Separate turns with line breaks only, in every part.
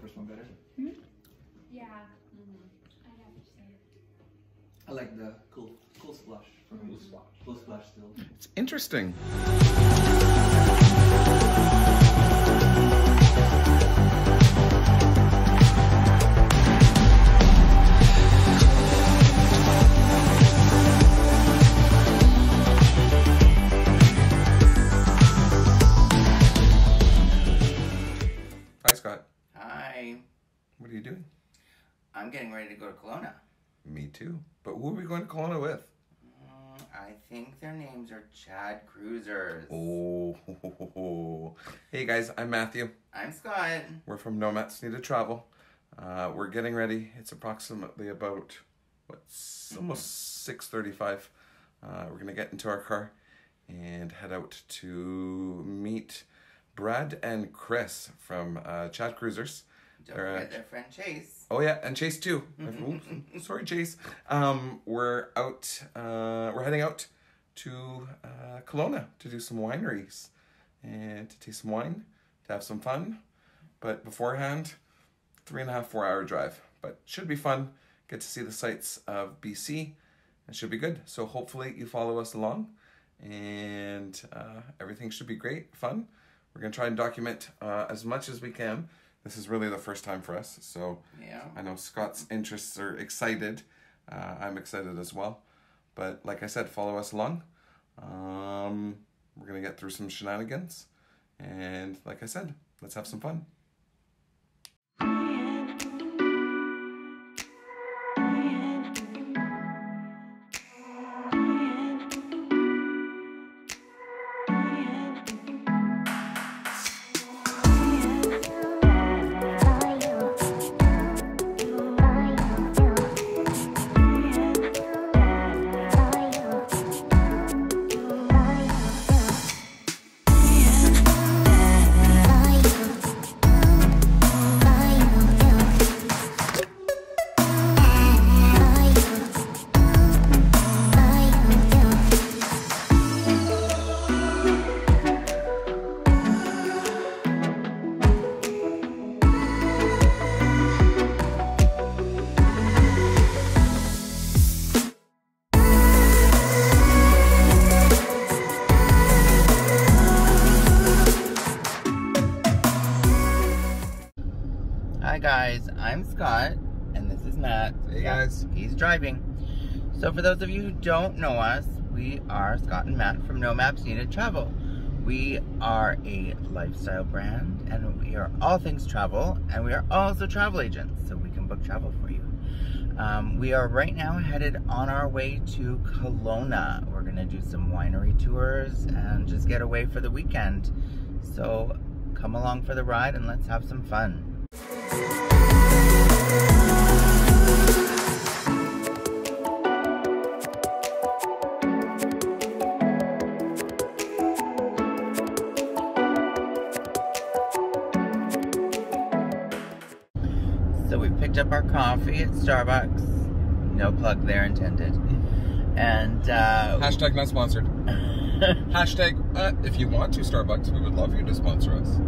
first one better.
Hmm? Yeah. I'd have to say it.
I like the cool splash from cool splash still.
It's interesting. Hi, Scott.
Hi.
What are you doing?
I'm getting ready to go to Kelowna.
Me too. But who are we going to Kelowna with?
I think their names are Chad Cruisers.
Oh. Hey guys, I'm Matthew.
I'm Scott.
We're from NoMapsNeededTravel. We're getting ready. It's approximately about, almost 6:35. We're going to get into our car and head out to meet Brad and Chris from Chad Cruisers.
Don't forget their friend Chase.
Oh yeah, and Chase too. Oops, sorry, Chase. We're heading out to Kelowna to do some wineries and to taste some wine, to have some fun. But beforehand, 3.5, 4 hour drive. But should be fun. Get to see the sights of BC. It should be good. So hopefully you follow us along, and everything should be great, fun. We're gonna try and document as much as we can. This is really the first time for us, so yeah. I know Scott's interests are excited. I'm excited as well. But like I said, follow us along. We're going to get through some shenanigans. And like I said, let's have some fun.
Hi guys, I'm Scott, and this is Matt.
Hey guys.
He's driving. So for those of you who don't know us, we are Scott and Matt from NoMapsNeededTravel. We are a lifestyle brand, and we are all things travel, and we are also travel agents, so we can book travel for you. We are right now headed on our way to Kelowna. We're gonna do some winery tours and just get away for the weekend. So come along for the ride and let's have some fun. So we picked up our coffee at Starbucks. No plug there intended. And
hashtag not sponsored. Hashtag if you want to, Starbucks, we would love you to sponsor us.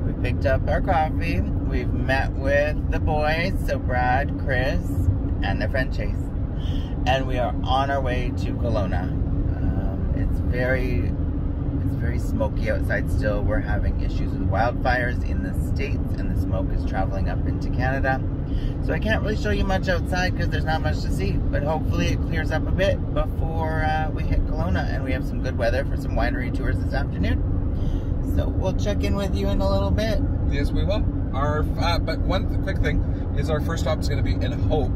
We picked up our coffee. We've met with the boys, so Brad, Chris, and their friend Chase. And we are on our way to Kelowna. It's very smoky outside still. We're having issues with wildfires in the States, and the smoke is traveling up into Canada. So I can't really show you much outside because there's not much to see, but hopefully it clears up a bit before we hit Kelowna and we have some good weather for some winery tours this afternoon. So we'll check in with you in a little bit.
Yes, we will. But one quick thing is our first stop is going to be in Hope.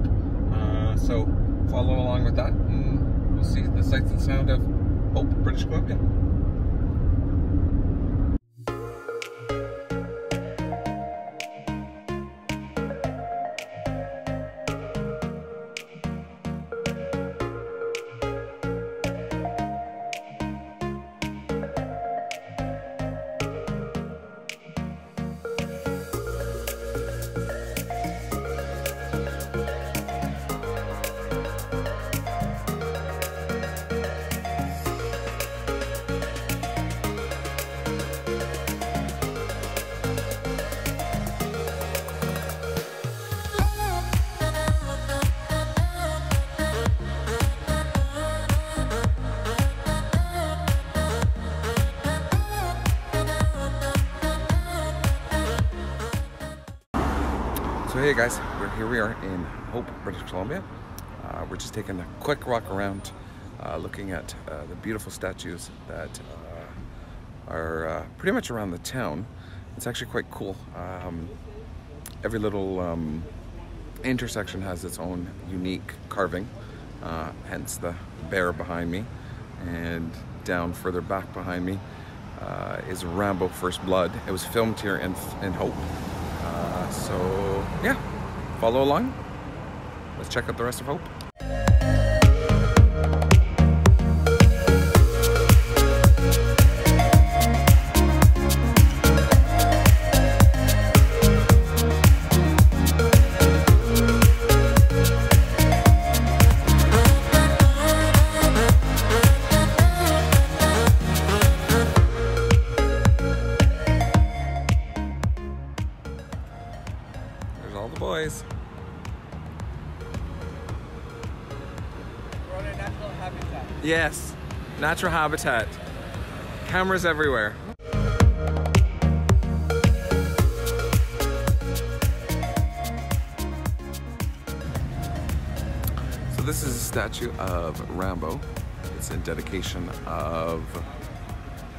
So follow along with that, and we'll see the sights and sound of Hope, British Columbia. Okay guys, here we are in Hope, British Columbia. We're just taking a quick walk around, looking at the beautiful statues that are pretty much around the town. It's actually quite cool. Every little intersection has its own unique carving, hence the bear behind me. And down further back behind me is Rambo First Blood. It was filmed here in Hope. So yeah, follow along. Let's check out the rest of Hope. Boys.
We're on a natural habitat.
Yes, natural habitat. Cameras everywhere. So this is a statue of Rambo. It's in dedication of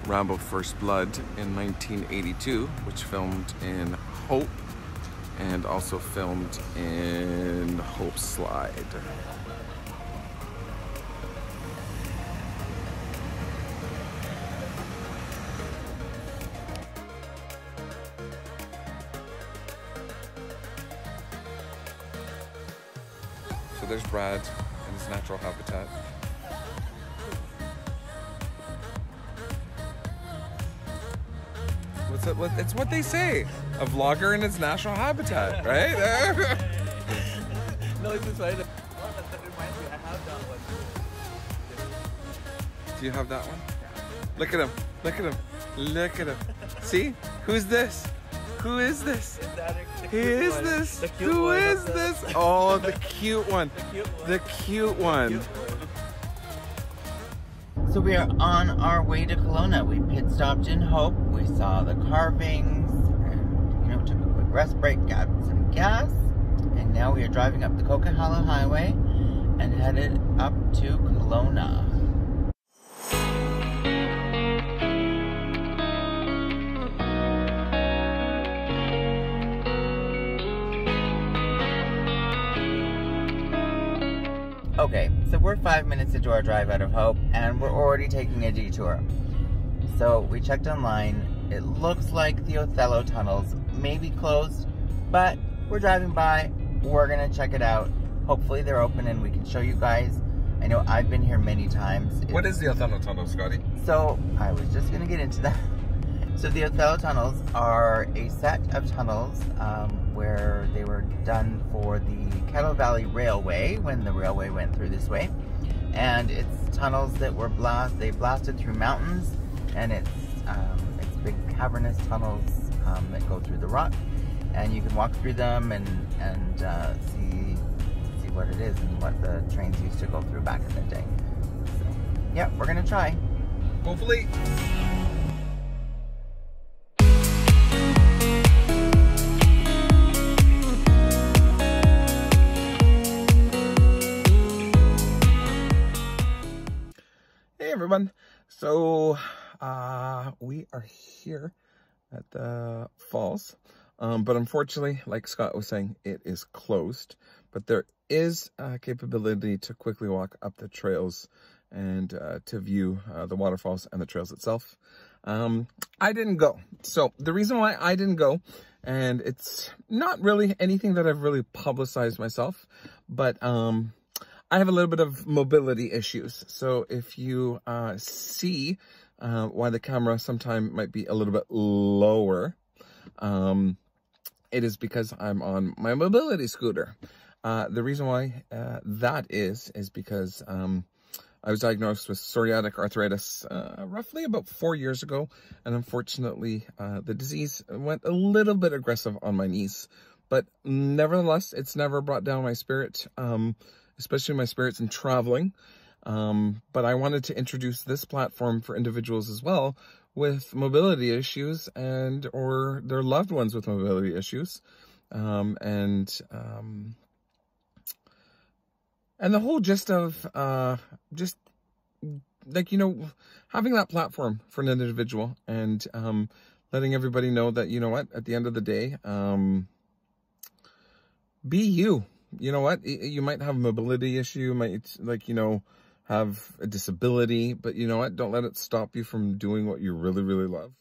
Rambo First Blood in 1982, which filmed in Hope and also filmed in Hope Slide. So there's Brad in his natural habitat. It's what they say. A vlogger in its natural habitat, right?
No, it's just right. That reminds me, I have that one.
Do you have that one? Look at him. Look at him. Look at him. See? Who's this? Who is this? Who is this? Who is this? Oh, the cute one. The cute one.
So we are on our way to Kelowna. We pit stopped in Hope. We saw the carvings and, took a quick rest break, got some gas. And now we are driving up the Coquihalla Highway and headed up to Kelowna. Okay, so we're 5 minutes into our drive out of Hope, and we're already taking a detour. So we checked online. It looks like the Othello tunnels may be closed, but we're driving by. We're gonna check it out. Hopefully they're open and we can show you guys. I know I've been here many times.
What is the Othello tunnel, Scotty?
So I was just gonna get into that. So the Othello tunnels are a set of tunnels where they were done for the Kettle Valley Railway when the railway went through this way. And it's tunnels that were blasted through mountains, and it's big cavernous tunnels that go through the rock, and you can walk through them and see what it is and what the trains used to go through back in the day. So yeah, we're gonna try.
Hopefully. Hey everyone, so we are here at the falls, but unfortunately, like Scott was saying, it is closed, but there is a capability to quickly walk up the trails and to view the waterfalls and the trails itself. I didn't go. So the reason why I didn't go, and it's not really anything that I've really publicized myself, but I have a little bit of mobility issues. So if you see why the camera sometime might be a little bit lower, it is because I'm on my mobility scooter. The reason why that is because I was diagnosed with psoriatic arthritis roughly about 4 years ago. And unfortunately, the disease went a little bit aggressive on my knees. But nevertheless, it's never brought down my spirit, especially my spirits in traveling. But I wanted to introduce this platform for individuals as well with mobility issues and or their loved ones with mobility issues. and the whole gist of just like, you know, having that platform for an individual, and letting everybody know that, you know what, at the end of the day, be you. You know what, you might have a mobility issue, you might, like, you know, have a disability, but you know what, don't let it stop you from doing what you really, really love.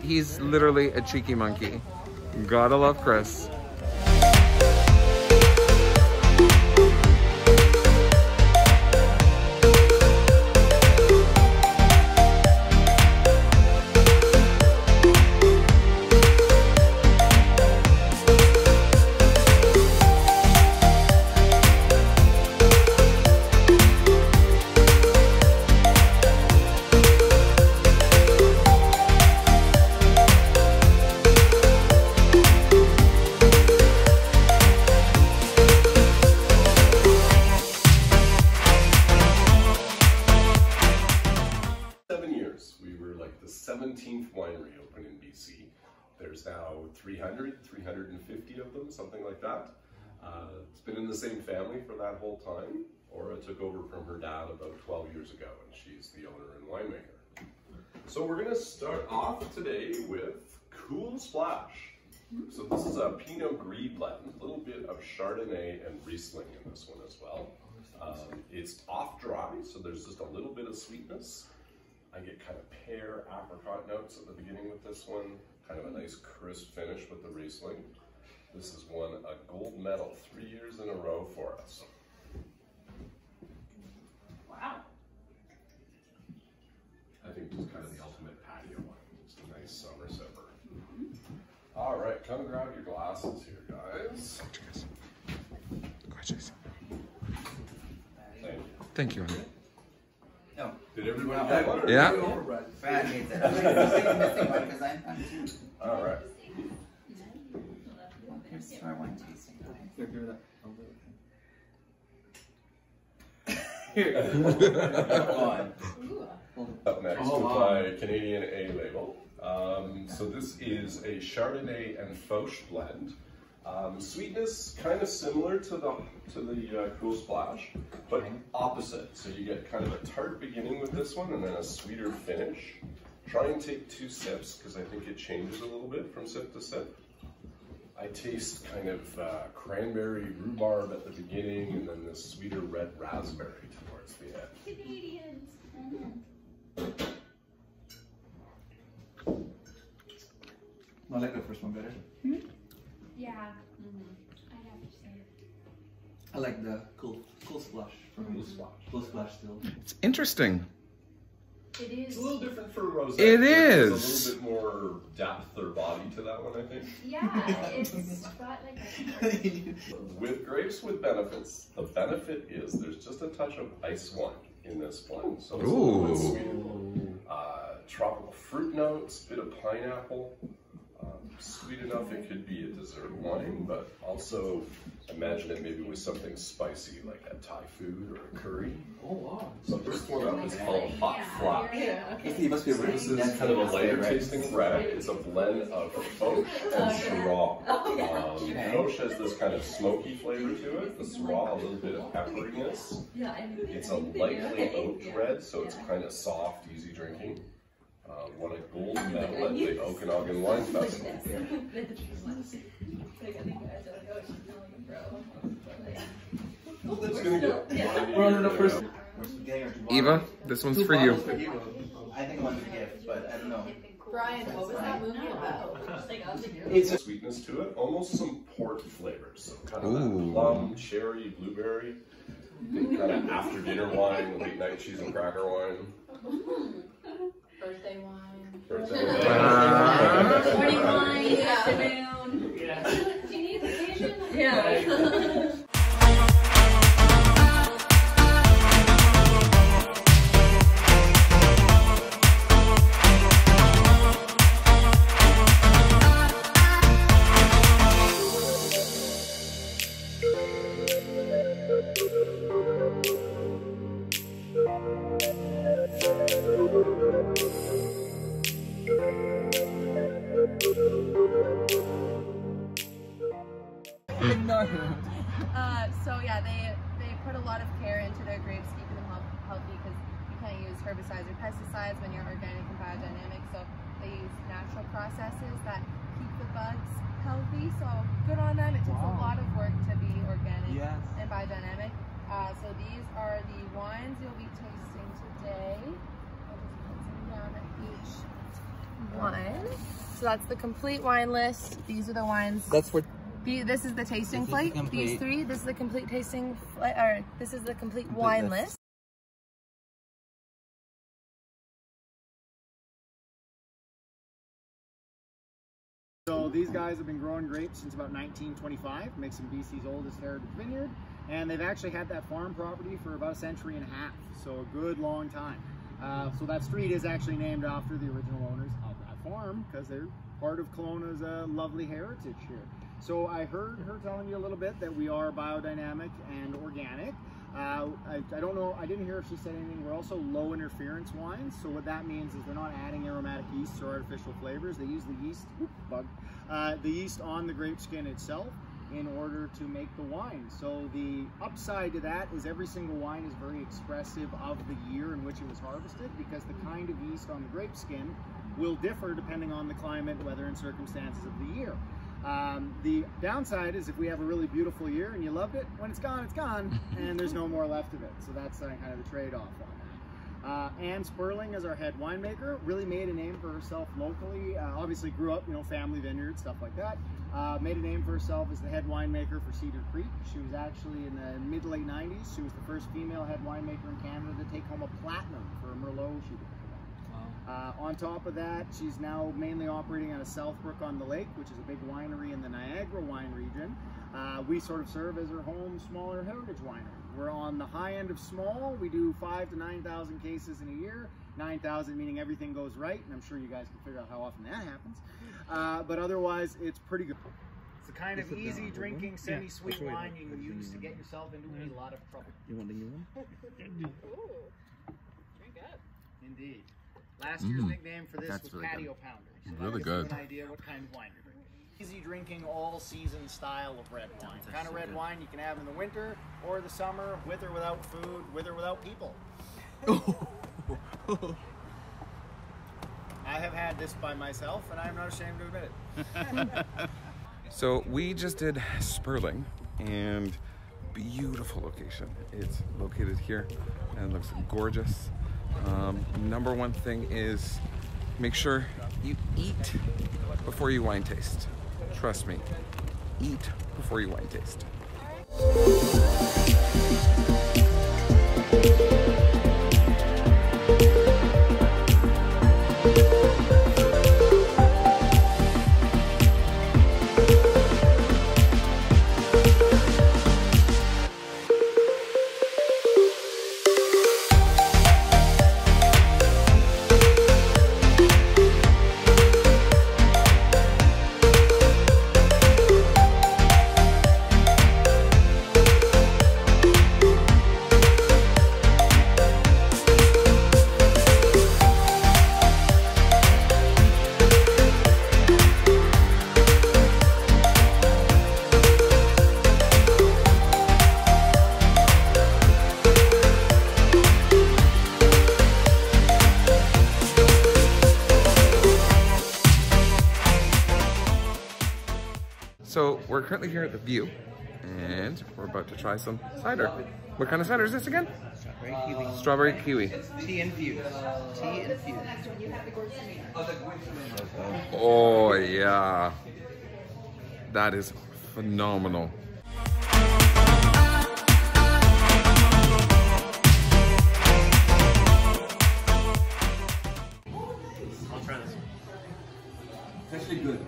He's literally a cheeky monkey. Gotta love Chris.
The 17th winery open in BC. There's now 350 of them, something like that. It's been in the same family for that whole time. Aura took over from her dad about 12 years ago, and she's the owner and winemaker. So we're gonna start off today with Cool Splash. So this is a Pinot Gris blend, a little bit of Chardonnay and Riesling in this one as well. It's off dry, so there's just a little bit of sweetness. I get kind of pear, apricot notes at the beginning with this one. Kind of a nice crisp finish with the Riesling. This has won a gold medal 3 years in a row for us.
Wow.
I think it's kind of the ultimate patio wine. It's a nice summer sipper. All right, come grab your glasses here, guys.
Gorgeous.
Thank you.
Thank you, honey.
No.
Did everybody get one?
Yeah.
Brad needs it. I'm missing one because I'm too.
All right.
Here's our wine tasting.
Up next with my Canadian A label. So this is a Chardonnay and Fauche blend. Sweetness kind of similar to the Cool Splash, but opposite. So you get kind of a tart beginning with this one and then a sweeter finish. Try and take 2 sips because I think it changes a little bit from sip to sip. I taste kind of cranberry rhubarb at the beginning, and then this sweeter red raspberry towards the end.
Canadians.
I like the first one better.
Yeah. I'd have to say.
I like the cool splash from Cool Splash still.
It's interesting.
It is.
It's a little different for a rosé.
It
There's
is.
a little bit more depth or body to that one, I think.
Yeah, it's got like a...
With grapes with benefits, the benefit is there's just a touch of ice wine in this blend. So it's a little bit sweet. Tropical fruit notes, bit of pineapple. Sweet enough it could be a dessert wine, but also imagine it maybe with something spicy like a Thai food or a curry.
Oh wow.
So this one up is called Hot Flash.
It must be really
This is kind of a lighter tasting red. It's a blend of Fauche and Syrah. Fauche has this kind of smoky flavor to it. The Syrah, a little bit of pepperiness. It's a lightly oaked red, so it's kind of soft, easy drinking. Won a gold medal at the Okanagan Wine Festival. It's gonna get
We're on the first.
Eva, this one's for you.
I think I want a gift, but I don't know.
Brian, what was that movie about?
It's a sweetness to it, almost some port flavors. So kind of that plum, cherry, blueberry, kind of after dinner wine, late night cheese and cracker wine.
Birthday wine.
Birthday wine.
Morning wine, afternoon.
Do you need the occasion?
Yeah. So yeah, they put a lot of care into their grapes, keeping them healthy, because you can't use herbicides or pesticides when you're organic and biodynamic. So they use natural processes that keep the buds healthy. So good on them. It takes a lot of work to be organic and biodynamic. So these are the wines you'll be tasting today. I'll just put some down at each one. So that's the complete wine list. These are the wines.
That's what.
This is the tasting plate. These three. This is the complete tasting, or this is the complete wine list.
So these guys have been growing grapes since about 1925. Makes them BC's oldest heritage vineyard, and they've actually had that farm property for about a century and a half. So a good long time. So that street is actually named after the original owners of that farm because they're part of Kelowna's lovely heritage here. So I heard her telling you a little bit that we are biodynamic and organic. I don't know, I didn't hear if she said anything. We're also low interference wines. So what that means is they're not adding aromatic yeasts or artificial flavors. They use the yeast, the yeast on the grape skin itself in order to make the wine. So the upside to that is every single wine is very expressive of the year in which it was harvested, because the kind of yeast on the grape skin will differ depending on the climate, weather, and circumstances of the year. The downside is if we have a really beautiful year and you loved it, when it's gone, and there's no more left of it. So that's kind of the trade-off on that. Anne Sperling is our head winemaker, really made a name for herself locally. Obviously grew up, family vineyard, stuff like that. Made a name for herself as the head winemaker for Cedar Creek. She was actually in the mid-late 90s. She was the first female head winemaker in Canada to take home a platinum for a Merlot she did. On top of that, she's now mainly operating out of Southbrook on the Lake, which is a big winery in the Niagara wine region. We sort of serve as her home smaller heritage winery. We're on the high end of small. We do 5,000 to 9,000 cases in a year. 9,000 meaning everything goes right, and I'm sure you guys can figure out how often that happens. But otherwise, it's pretty good. It's the kind of easy drinking, semi-sweet wine you can use to get yourself into a lot of trouble.
You want the new one?
Ooh, drink up.
Indeed. Last year's nickname for this was Patio Pounder. So
Really good.
An idea what kind of wine you're drinking. Easy drinking, all season style of red wine. Kind of red wine you can have in the winter or the summer, with or without food, with or without people. I have had this by myself, and I'm not ashamed to admit it.
So we just did Sperling, and beautiful location. It's located here and looks gorgeous. Number one thing is make sure you eat before you wine taste. Trust me, eat before you wine taste. So we're currently here at the View, and we're about to try some cider. What kind of cider is this again?
Strawberry kiwi.
Strawberry kiwi.
Tea infused. Tea infused.
Oh yeah, that is phenomenal.
I'll try this. It's actually good.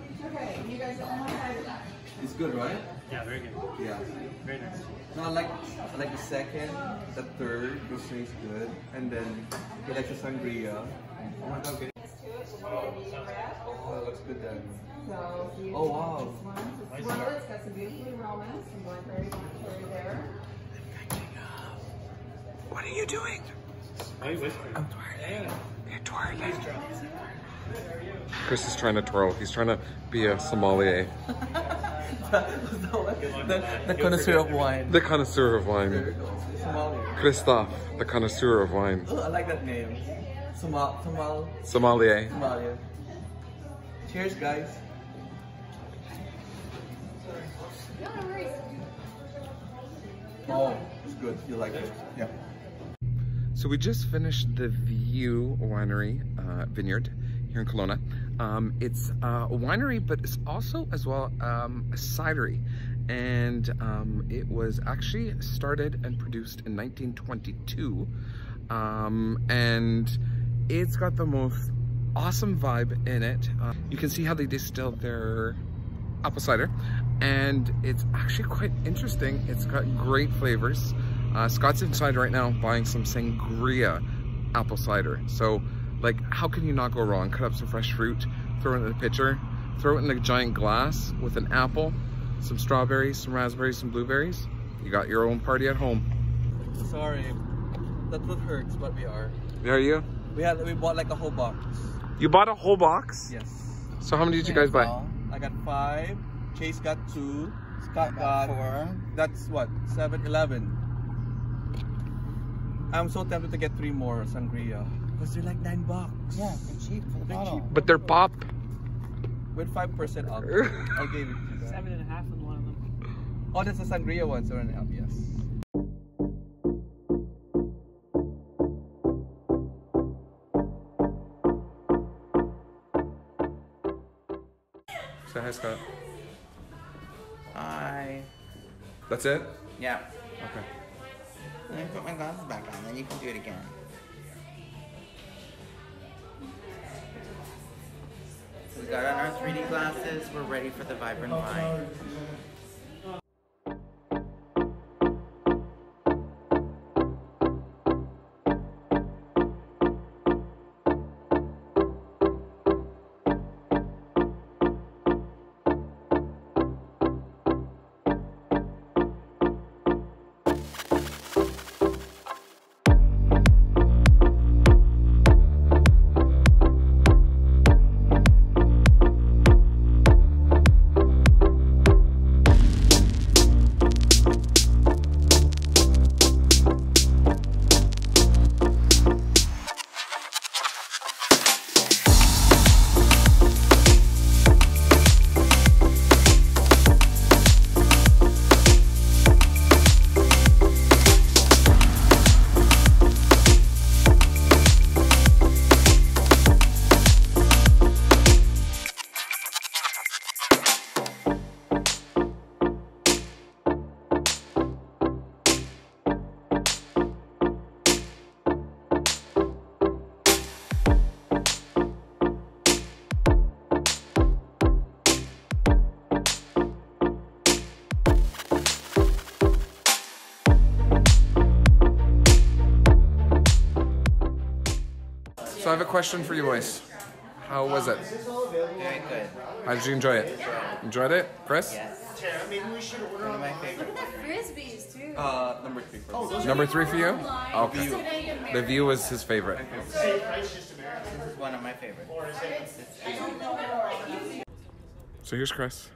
It's good, right?
Yeah, very good.
Yeah.
Very nice.
No, I like the second, the third, which is good, and then he likes the sangria. Oh my god, oh, that looks good then. Oh wow.
It's got some beautiful aromas, some blackberry, blackberry there.
What are you doing?
Why are you whispering?
I'm twirling. You're twirling. Chris is trying to twirl. He's trying to be a sommelier.
The connoisseur of wine.
The connoisseur of wine.
There we go. Somalia.
Christoph, the connoisseur of wine.
Oh, I like that name.
Sommelier.
Somalia. Cheers, guys. Oh, it's good. You like it? Yeah.
So we just finished the View Winery vineyard here in Kelowna. It's a winery, but it's also as well a cidery. And it was actually started and produced in 1922. And it's got the most awesome vibe in it. You can see how they distilled their apple cider, and it's actually quite interesting. It's got great flavors. Scott's inside right now buying some sangria apple cider. So like, how can you not go wrong? Cut up some fresh fruit, throw it in a pitcher, throw it in a giant glass with an apple, some strawberries, some raspberries, some blueberries. You got your own party at home.
Sorry, that's what hurts, but we are.
There you?
We bought like a whole box.
You bought a whole box?
Yes.
So how many did you guys buy?
I got 5. Chase got 2. Scott got
4.
That's what? 7, 11. I'm so tempted to get 3 more sangria because they're like $9.
Yeah, they're cheap for the bottle.
But they're pop.
With 5% off. I'll give it to you guys.
7.5 on one of them.
Oh, that's the sangria one, 7.5, yes.
Say hi, Scott.
Hi.
That's it?
Yeah.
Okay.
Let me put my glasses back on, then you can do it again. We got on our 3D glasses. We're ready for the vibrant wine.
I have a question for you boys. How was it?
Very good.
How did you enjoy it? Enjoyed it? Chris?
Yes. One of my favorite.
Look at the frisbees too.
Number 3 for me.
Number 3 for you? Okay. The view was his favorite.
This is one of my favorites.
So here's Chris.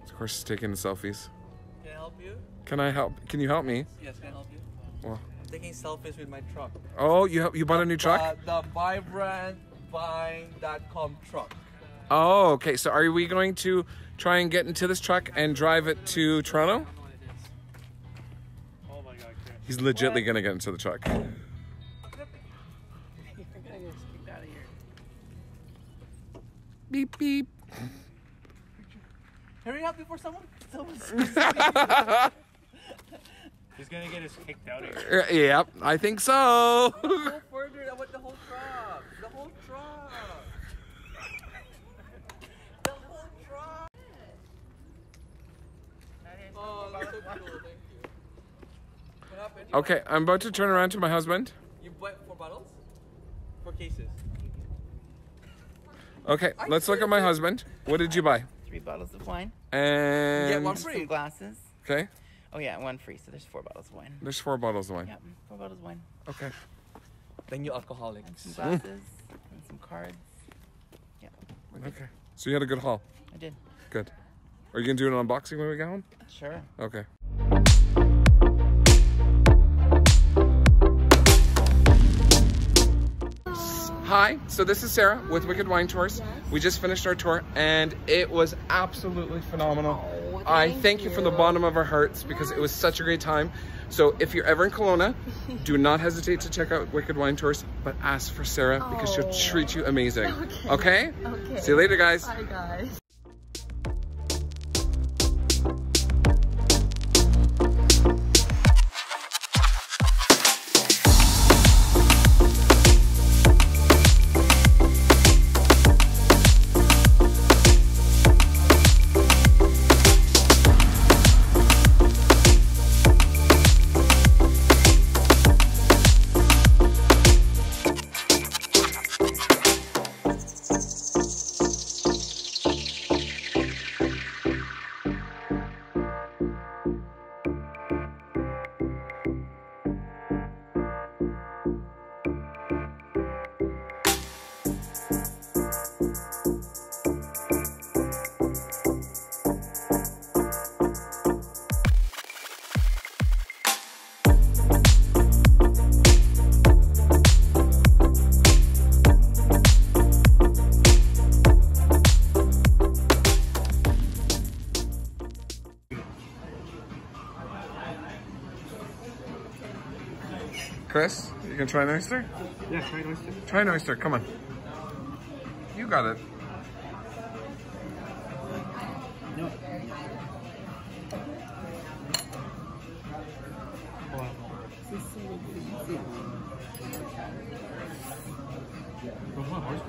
Of course, he's taking the selfies.
Can I help you?
Can I help? Can you help me?
Yes, can I help you?
Well.
I'm taking selfies with my truck.
Oh, you bought a new truck?
The VibrantVine.com truck.
Oh, okay. So are we going to try and get into this truck and drive it to Toronto?
Oh my God, Chris.
He's legitly gonna get into the truck.
You're gonna get kicked out of here.
Beep beep.
Hurry up before someone He's gonna get us kicked out of here.
Yep, I think so.
Go further. I want the whole truck. The whole truck. The whole truck. Oh, that's so cool. Thank you. What happened?
Okay, I'm about to turn around to my husband.
You bought 4 bottles? 4 cases.
Okay, let's look at my husband. What did you buy?
3 bottles of wine.
And
Get one
Some
free.
glasses.
okay,
Oh yeah, 1 free. So there's 4 bottles of wine.
there's 4 bottles of wine.
Yep, 4 bottles of wine.
Okay.
Then you alcoholics.
And some glasses and some cards. Yeah, we're good.
Okay. So you had a good haul.
I did.
Good. Are you gonna do an unboxing when we get home?
Sure.
Okay. Hi, so this is Sarah with Wicked Wine Tours. We just finished our tour and it was absolutely phenomenal. I thank you from the bottom of our hearts because it was such a great time. So if you're ever in Kelowna, do not hesitate to check out Wicked Wine Tours, but ask for Sarah because she'll treat you amazing. Okay? Okay. See you later, guys.
Bye, guys.
Chris, you gonna try an oyster?
Yeah, try an oyster.
Try an oyster, come on. You got it.
No.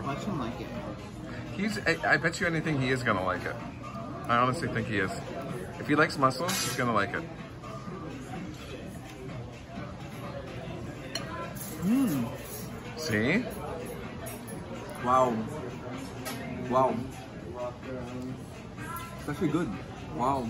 I don't like it.
I bet you anything he is gonna like it. I honestly think he is. If he likes mussels, he's gonna like it. See?
Wow. Wow. It's actually good. Wow.